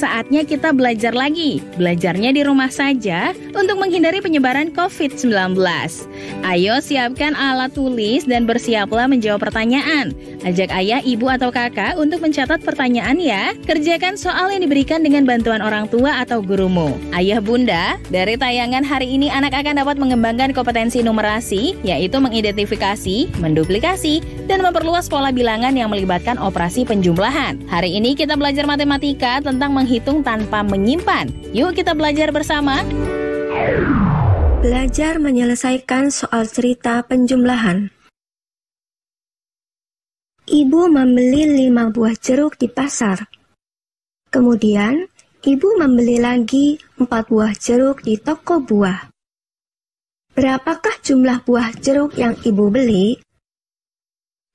saatnya kita belajar lagi. Belajarnya di rumah saja untuk menghindari penyebaran COVID-19. Ayo siapkan alat tulis dan bersiaplah menjawab pertanyaan. Ajak ayah, ibu, atau kakak untuk mencatat pertanyaan ya. Kerjakan soal yang diberikan dengan bantuan orang tua atau gurumu. Ayah bunda, dari tayangan hari ini anak akan dapat mengembangkan kompetensi numerasi, yaitu mengidentifikasi, menduplikasi, dan memperluas pola bilangan yang melibatkan operasi penjumlahan. Hari ini kita belajar matematika tentang menghitung tanpa menyimpan. Yuk kita belajar bersama. Belajar menyelesaikan soal cerita penjumlahan. Ibu membeli 5 buah jeruk di pasar. Kemudian, ibu membeli lagi 4 buah jeruk di toko buah. Berapakah jumlah buah jeruk yang ibu beli?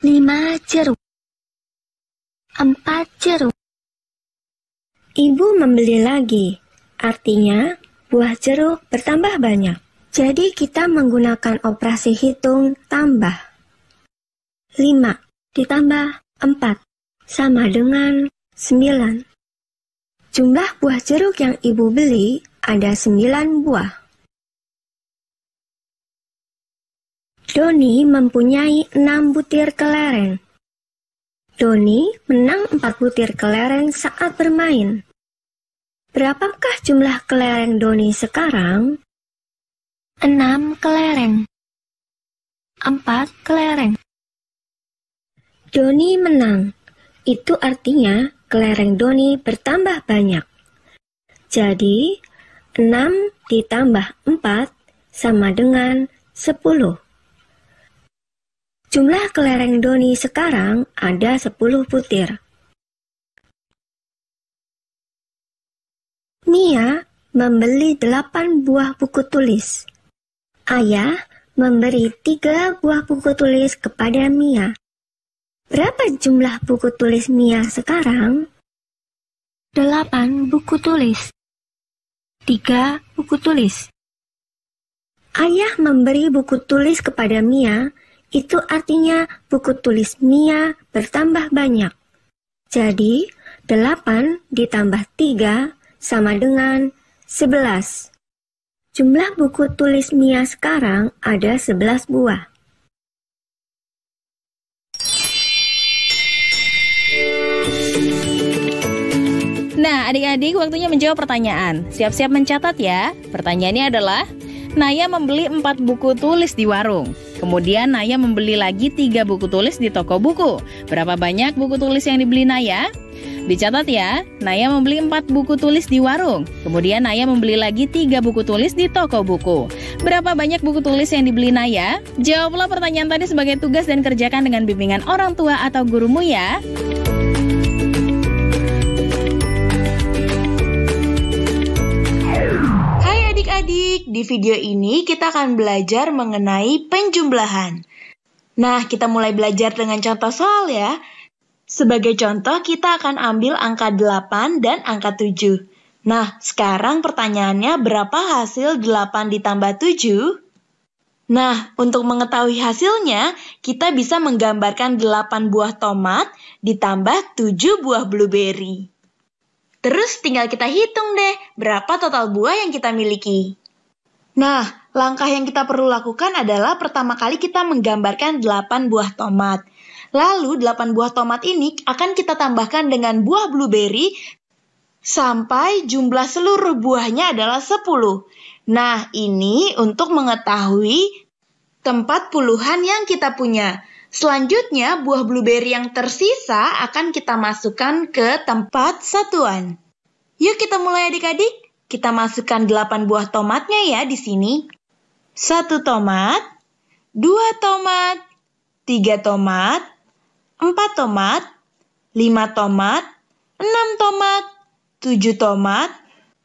5 jeruk. 4 jeruk. Ibu membeli lagi, artinya buah jeruk bertambah banyak. Jadi kita menggunakan operasi hitung tambah. 5 ditambah 4 sama dengan 9. Jumlah buah jeruk yang ibu beli ada 9 buah. Doni mempunyai 6 butir kelereng. Doni menang 4 butir kelereng saat bermain. Berapakah jumlah kelereng Doni sekarang? 6 kelereng. 4 kelereng. Doni menang. Itu artinya kelereng Doni bertambah banyak. Jadi, 6 ditambah 4 sama dengan 10. Jumlah kelereng Doni sekarang ada 10 butir. Mia membeli 8 buah buku tulis. Ayah memberi 3 buah buku tulis kepada Mia. Berapa jumlah buku tulis Mia sekarang? 8 buku tulis. 3 buku tulis. Ayah memberi buku tulis kepada Mia. Itu artinya buku tulis Mia bertambah banyak. Jadi, 8 ditambah 3 sama dengan 11. Jumlah buku tulis Mia sekarang ada 11 buah. Nah, adik-adik waktunya menjawab pertanyaan. Siap-siap mencatat ya. Pertanyaannya adalah, Naya membeli 4 buku tulis di warung. Kemudian Naya membeli lagi 3 buku tulis di toko buku. Berapa banyak buku tulis yang dibeli Naya? Dicatat ya, Naya membeli 4 buku tulis di warung. Kemudian Naya membeli lagi 3 buku tulis di toko buku. Berapa banyak buku tulis yang dibeli Naya? Jawablah pertanyaan tadi sebagai tugas dan kerjakan dengan bimbingan orang tua atau gurumu ya. Adik-adik, di video ini kita akan belajar mengenai penjumlahan. Nah, kita mulai belajar dengan contoh soal ya. Sebagai contoh, kita akan ambil angka 8 dan angka 7. Nah, sekarang pertanyaannya berapa hasil 8 ditambah 7? Nah, untuk mengetahui hasilnya, kita bisa menggambarkan 8 buah tomat ditambah 7 buah blueberry. Terus tinggal kita hitung deh, berapa total buah yang kita miliki. Nah, langkah yang kita perlu lakukan adalah pertama kali kita menggambarkan 8 buah tomat. Lalu 8 buah tomat ini akan kita tambahkan dengan buah blueberry sampai jumlah seluruh buahnya adalah 10. Nah, ini untuk mengetahui tempat puluhan yang kita punya. Selanjutnya, buah blueberry yang tersisa akan kita masukkan ke tempat satuan. Yuk kita mulai adik-adik. Kita masukkan 8 buah tomatnya ya di sini. 1 tomat, 2 tomat, 3 tomat, 4 tomat, 5 tomat, 6 tomat, 7 tomat,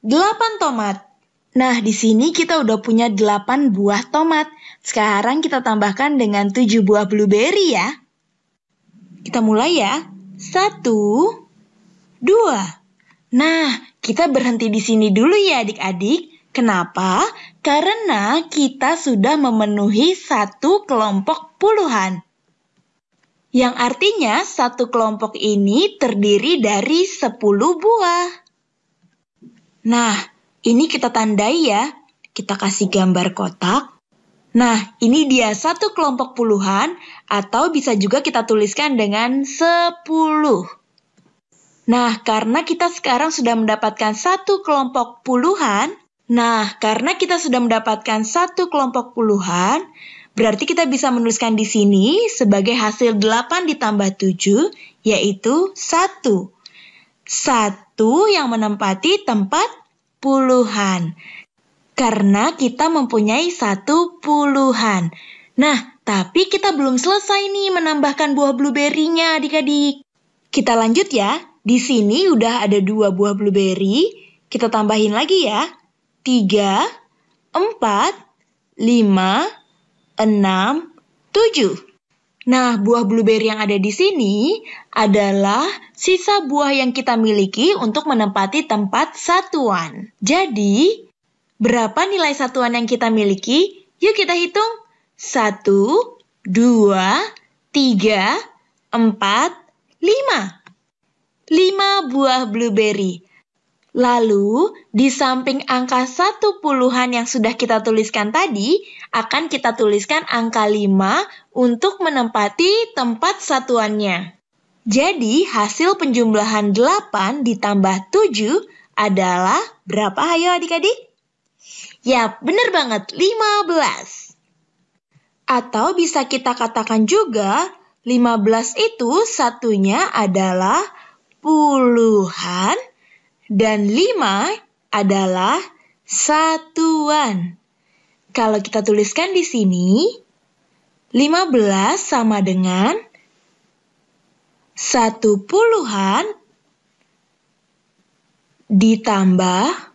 8 tomat. Nah, di sini kita udah punya 8 buah tomat. Sekarang kita tambahkan dengan 7 buah blueberry ya. Kita mulai ya. 1, 2. Nah, kita berhenti di sini dulu ya adik-adik. Kenapa? Karena kita sudah memenuhi 1 kelompok puluhan. Yang artinya 1 kelompok ini terdiri dari 10 buah. Nah, ini kita tandai ya. Kita kasih gambar kotak. Nah, ini dia satu kelompok puluhan, atau bisa juga kita tuliskan dengan 10. Nah, karena kita sekarang sudah mendapatkan satu kelompok puluhan, berarti kita bisa menuliskan di sini sebagai hasil 8 ditambah 7, yaitu 1. 1 yang menempati tempat puluhan. Karena kita mempunyai 1 puluhan. Nah, tapi kita belum selesai nih menambahkan buah blueberry-nya, adik-adik. Kita lanjut ya. Di sini udah ada 2 buah blueberry. Kita tambahin lagi ya. 3, 4, 5, 6, 7. Nah, buah blueberry yang ada di sini adalah sisa buah yang kita miliki untuk menempati tempat satuan. Jadi, berapa nilai satuan yang kita miliki? Yuk kita hitung. 1, 2, 3, 4, 5. 5 buah blueberry. Lalu, di samping angka 1 puluhan yang sudah kita tuliskan tadi, akan kita tuliskan angka 5 untuk menempati tempat satuannya. Jadi, hasil penjumlahan 8 ditambah 7 adalah berapa? Ayo adik-adik? Yap, benar banget, 15. Atau bisa kita katakan juga, 15 itu satunya adalah puluhan, dan 5 adalah satuan. Kalau kita tuliskan di sini, 15 sama dengan 1 puluhan ditambah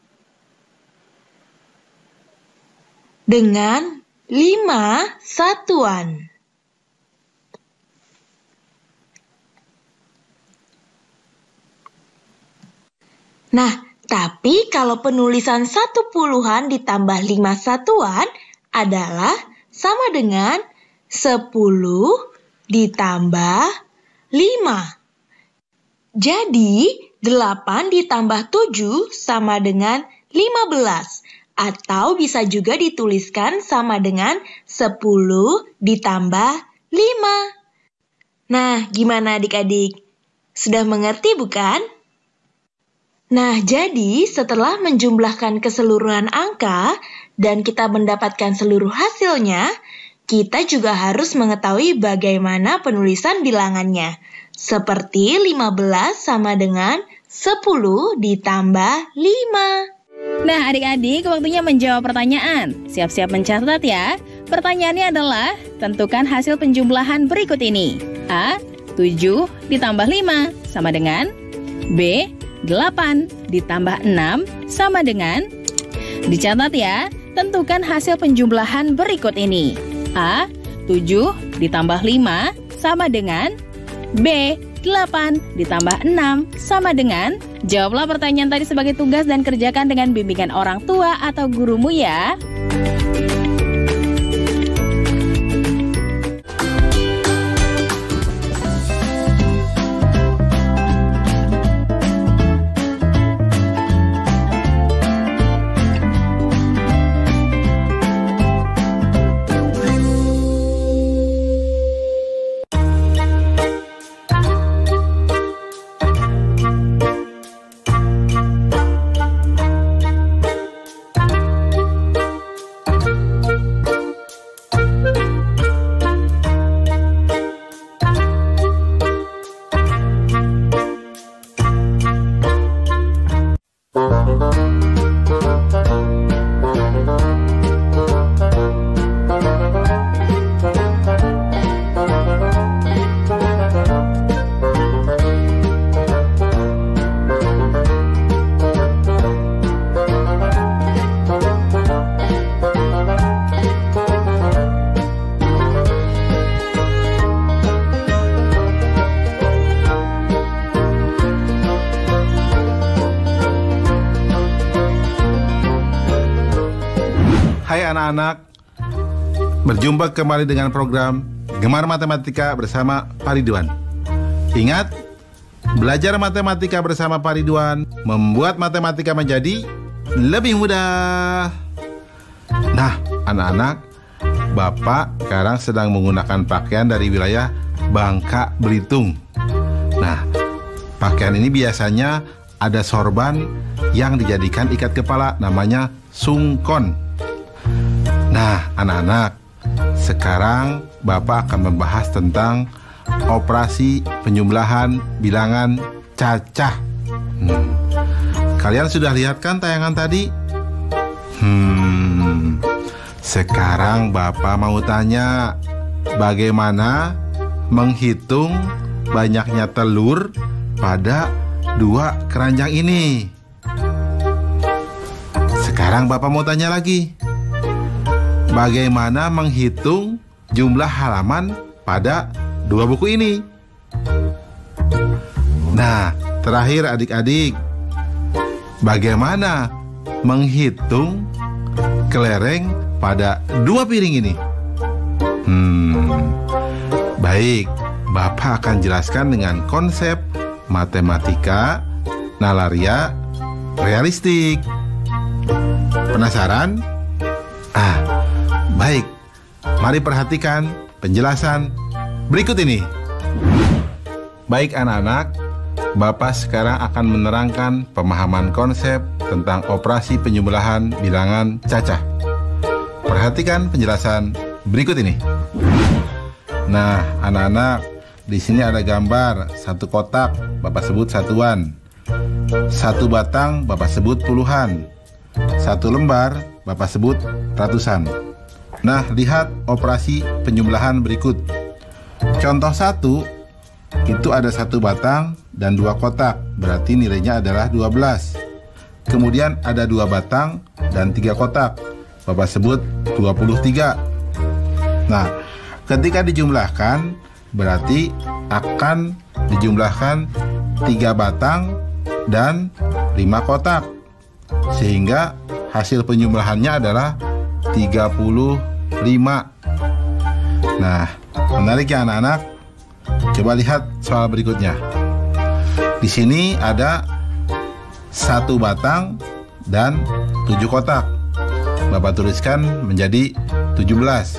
dengan 5 satuan. Nah, tapi kalau penulisan 1 puluhan ditambah 5 satuan adalah sama dengan 10 ditambah 5. Jadi, 8 ditambah 7 sama dengan 15. Atau bisa juga dituliskan sama dengan 10 ditambah 5. Nah, gimana adik-adik? Sudah mengerti bukan? Nah, jadi setelah menjumlahkan keseluruhan angka dan kita mendapatkan seluruh hasilnya, kita juga harus mengetahui bagaimana penulisan bilangannya. Seperti 15 sama dengan 10 ditambah 5. Nah, adik-adik, waktunya menjawab pertanyaan. Siap-siap mencatat ya. Pertanyaannya adalah, tentukan hasil penjumlahan berikut ini. A. 7 ditambah 5 sama dengan B. 8 ditambah 6 sama dengan, dicatat ya, tentukan hasil penjumlahan berikut ini. A. 7 ditambah 5 sama dengan B. 8 ditambah 6 sama dengan. Jawablah pertanyaan tadi sebagai tugas dan kerjakan dengan bimbingan orang tua atau gurumu ya. Hai anak-anak, berjumpa kembali dengan program Gemar Matematika bersama Pak Ridwan. Ingat, belajar matematika bersama Pak Ridwan membuat matematika menjadi lebih mudah. Nah, anak-anak, Bapak sekarang sedang menggunakan pakaian dari wilayah Bangka Belitung. Nah, pakaian ini biasanya ada sorban yang dijadikan ikat kepala, namanya sungkon. Nah, anak-anak, sekarang Bapak akan membahas tentang operasi penjumlahan bilangan cacah. Kalian sudah lihat kan tayangan tadi? Sekarang Bapak mau tanya, bagaimana menghitung banyaknya telur pada 2 keranjang ini? Sekarang Bapak mau tanya lagi, bagaimana menghitung jumlah halaman pada 2 buku ini? Nah, terakhir adik-adik, bagaimana menghitung kelereng pada 2 piring ini? Baik, Bapak akan jelaskan dengan konsep matematika nalaria realistik. Penasaran? Baik, mari perhatikan penjelasan berikut ini. Baik anak-anak, Bapak sekarang akan menerangkan pemahaman konsep tentang operasi penjumlahan bilangan cacah. Perhatikan penjelasan berikut ini. Nah, anak-anak, di sini ada gambar 1 kotak, Bapak sebut satuan. 1 batang, Bapak sebut puluhan. 1 lembar, Bapak sebut ratusan. Nah, lihat operasi penjumlahan berikut. Contoh 1, itu ada 1 batang dan 2 kotak, berarti nilainya adalah 12. Kemudian ada 2 batang dan 3 kotak, Bapak sebut 23. Nah, ketika dijumlahkan, berarti akan dijumlahkan 3 batang dan 5 kotak, sehingga hasil penjumlahannya adalah 35. Nah, menarik ya anak-anak? Coba lihat soal berikutnya. Di sini ada 1 batang dan 7 kotak. Bapak tuliskan menjadi 17.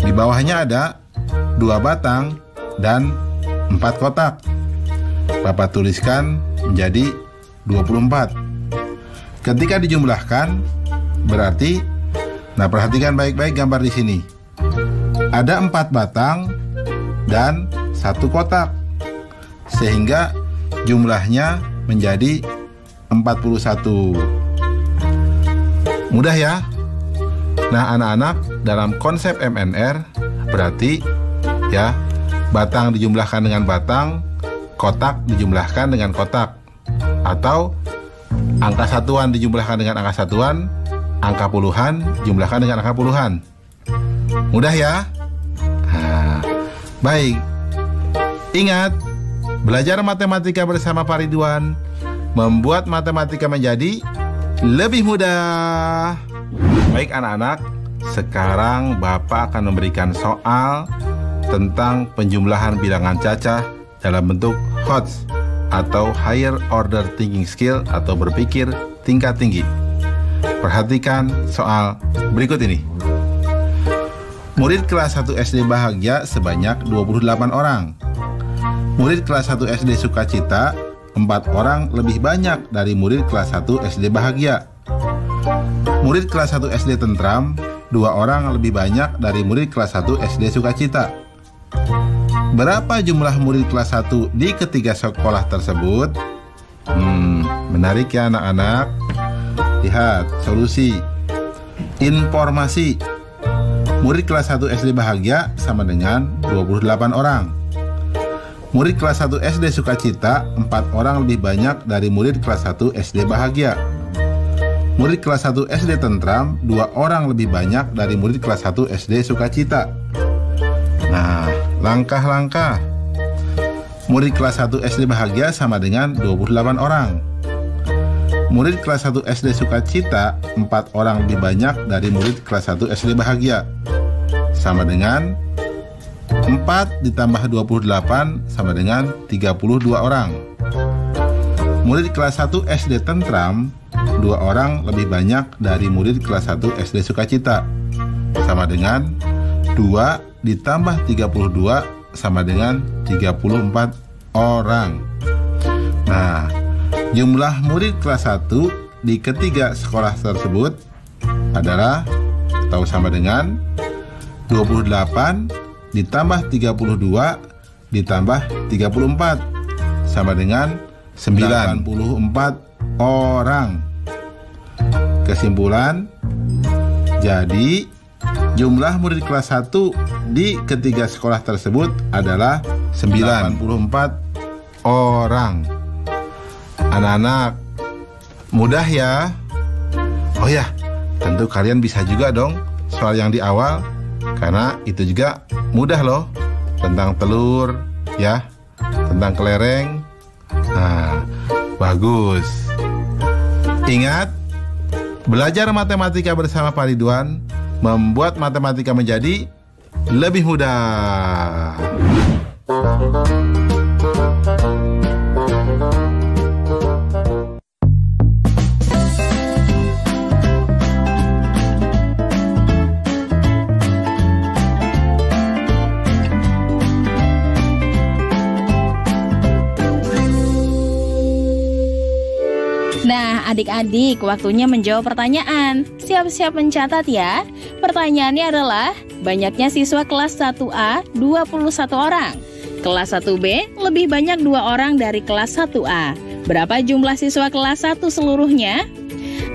Di bawahnya ada 2 batang dan 4 kotak. Bapak tuliskan menjadi 24. Ketika dijumlahkan, berarti, nah perhatikan baik-baik gambar di sini. Ada 4 batang dan 1 kotak, sehingga jumlahnya menjadi 41. Mudah ya? Nah anak-anak, dalam konsep MNR berarti ya, batang dijumlahkan dengan batang, kotak dijumlahkan dengan kotak, atau angka satuan dijumlahkan dengan angka satuan, angka puluhan dijumlahkan dengan angka puluhan. Mudah ya? Nah, baik. Ingat, belajar matematika bersama Pak Ridwan membuat matematika menjadi lebih mudah. Baik anak-anak, sekarang Bapak akan memberikan soal tentang penjumlahan bilangan cacah dalam bentuk HOTS atau Higher Order Thinking Skill atau berpikir tingkat tinggi. Perhatikan soal berikut ini. Murid kelas 1 SD bahagia sebanyak 28 orang. Murid kelas 1 SD sukacita 4 orang lebih banyak dari murid kelas 1 SD bahagia. Murid kelas 1 SD tentram 2 orang lebih banyak dari murid kelas 1 SD sukacita. Berapa jumlah murid kelas 1 di ketiga sekolah tersebut? Menarik ya anak-anak. Lihat solusi. Informasi. Murid kelas 1 SD bahagia sama dengan 28 orang. Murid kelas 1 SD sukacita 4 orang lebih banyak dari murid kelas 1 SD bahagia. Murid kelas 1 SD tentram 2 orang lebih banyak dari murid kelas 1 SD sukacita. Nah, langkah-langkah. Murid kelas 1 SD bahagia sama dengan 28 orang. Murid kelas 1 SD sukacita 4 orang lebih banyak dari murid kelas 1 SD bahagia. Sama dengan 4 ditambah 28 sama dengan 32 orang. murid kelas 1 SD Tentram 2 orang lebih banyak dari murid kelas 1 SD Sukacita. Sama dengan 2 ditambah 32 sama dengan 34 orang. Nah, jumlah murid kelas 1 di ketiga sekolah tersebut adalah atau sama dengan 28 ditambah 32 ditambah 34 sama dengan 94 orang. Kesimpulan, jadi jumlah murid kelas 1 di ketiga sekolah tersebut adalah 94 orang. Anak-anak, mudah ya? Oh ya, tentu kalian bisa juga dong soal yang di awal, karena itu juga mudah loh. Tentang telur, ya, tentang kelereng. Nah, bagus. Ingat, belajar matematika bersama Pak Ridwan membuat matematika menjadi lebih mudah. Nah, adik-adik, waktunya menjawab pertanyaan. Siap-siap mencatat ya. Pertanyaannya adalah, banyaknya siswa kelas 1A 21 orang. Kelas 1B lebih banyak 2 orang dari kelas 1A. Berapa jumlah siswa kelas 1 seluruhnya?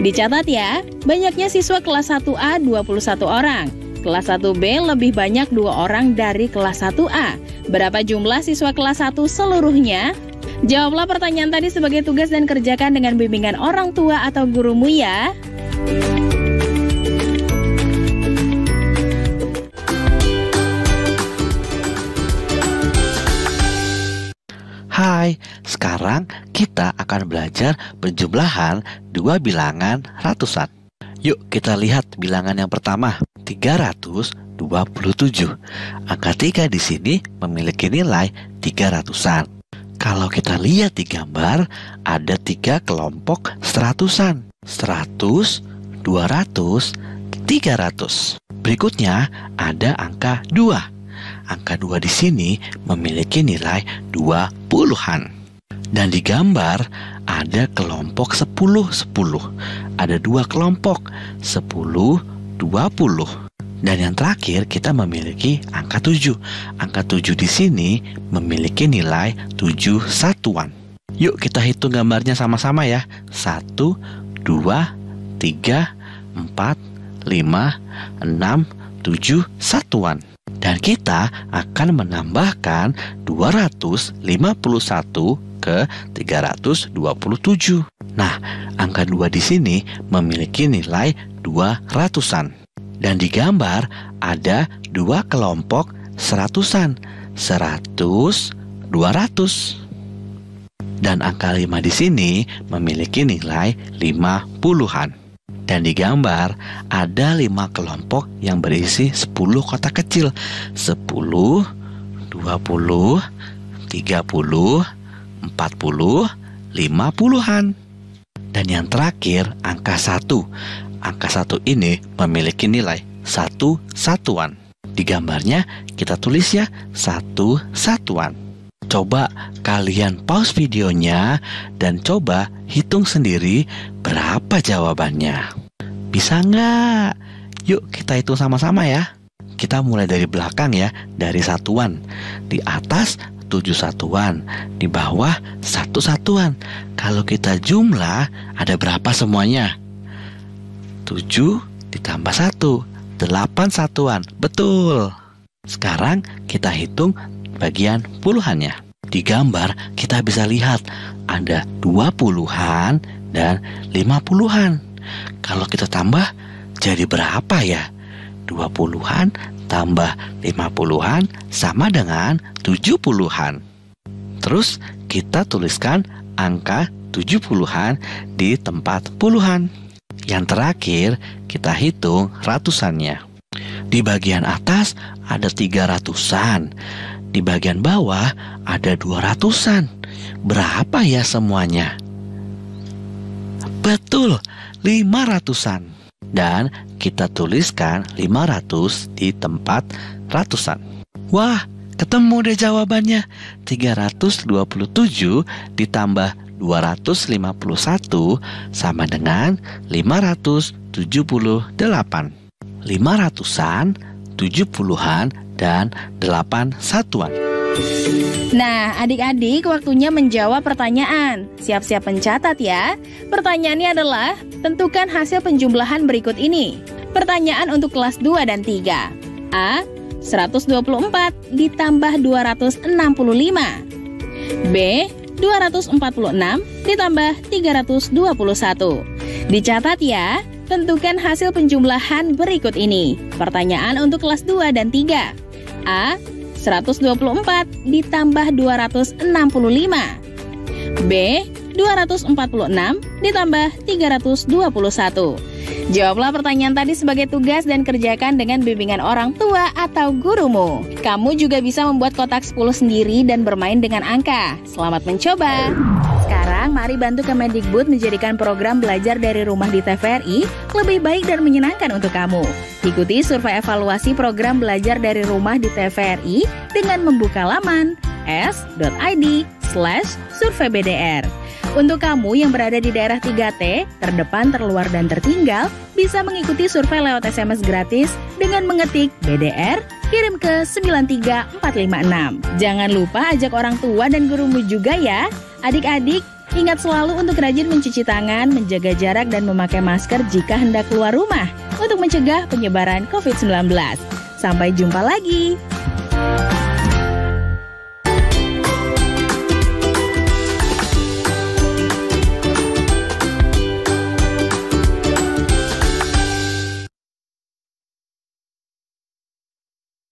Dicatat ya, banyaknya siswa kelas 1A 21 orang. Kelas 1B lebih banyak 2 orang dari kelas 1A. Berapa jumlah siswa kelas 1 seluruhnya? Jawablah pertanyaan tadi sebagai tugas dan kerjakan dengan bimbingan orang tua atau gurumu ya. Hai, sekarang kita akan belajar penjumlahan 2 bilangan ratusan. Yuk kita lihat bilangan yang pertama, 327. Angka 3 di sini memiliki nilai 300-an. Kalau kita lihat di gambar, ada 3 kelompok seratusan. 100, 200, 300. Berikutnya ada angka 2. Angka 2 di sini memiliki nilai 20-an. Dan di gambar ada kelompok 10-10. Ada 2 kelompok, 10, 20. Dan yang terakhir kita memiliki angka 7. Angka 7 di sini memiliki nilai 7 satuan. Yuk kita hitung gambarnya sama-sama ya. 1, 2, 3, 4, 5, 6, 7 satuan. Dan kita akan menambahkan 251 ke 327. Nah, angka 2 di sini memiliki nilai 200-an. Dan di gambar ada 2 kelompok seratusan, 100, 200. Dan angka 5 di sini memiliki nilai 50-an. Dan di gambar ada 5 kelompok yang berisi 10 kotak kecil, 10, 20, 30, 40, 50-an. Dan yang terakhir angka 1. Angka 1 ini memiliki nilai 1 satuan. Di gambarnya kita tulis ya 1 satuan. Coba kalian pause videonya dan coba hitung sendiri berapa jawabannya. Bisa nggak? Yuk kita hitung sama-sama ya. Kita mulai dari belakang ya, dari satuan. Di atas 7 satuan, di bawah 1 satuan. Kalau kita jumlah ada berapa semuanya? 7 ditambah 1, 8 satuan. Betul. Sekarang kita hitung bagian puluhannya. Di gambar kita bisa lihat ada 20-an dan 50-an. Kalau kita tambah jadi berapa ya? 20-an tambah 50-an sama dengan 70-an. Terus kita tuliskan angka 70-an di tempat puluhan. Yang terakhir kita hitung ratusannya. Di bagian atas ada 300-an. Di bagian bawah ada 200-an. Berapa ya semuanya? Betul, 500-an. Dan kita tuliskan 500 di tempat ratusan. Wah, ketemu deh jawabannya. 327 ditambah 251 sama dengan 578. 500-an, 70-an, dan 8 satuan. Nah, adik-adik waktunya menjawab pertanyaan. Siap-siap mencatat ya. Pertanyaannya adalah, tentukan hasil penjumlahan berikut ini. Pertanyaan untuk kelas 2 dan 3. A. 124 ditambah 265. B. 246 ditambah 321. Dicatat ya. Tentukan hasil penjumlahan berikut ini. Pertanyaan untuk kelas 2 dan 3. A. 124 ditambah 265. B. 246 ditambah 321. Jawablah pertanyaan tadi sebagai tugas dan kerjakan dengan bimbingan orang tua atau gurumu. Kamu juga bisa membuat kotak 10 sendiri dan bermain dengan angka. Selamat mencoba! Sekarang mari bantu Kemendikbud menjadikan program belajar dari rumah di TVRI lebih baik dan menyenangkan untuk kamu. Ikuti survei evaluasi program belajar dari rumah di TVRI dengan membuka laman s.id/surveibdr. Untuk kamu yang berada di daerah 3T, terdepan, terluar, dan tertinggal, bisa mengikuti survei lewat SMS gratis dengan mengetik BDR, kirim ke 93456. Jangan lupa ajak orang tua dan gurumu juga ya. Adik-adik, ingat selalu untuk rajin mencuci tangan, menjaga jarak, dan memakai masker jika hendak keluar rumah untuk mencegah penyebaran COVID-19. Sampai jumpa lagi.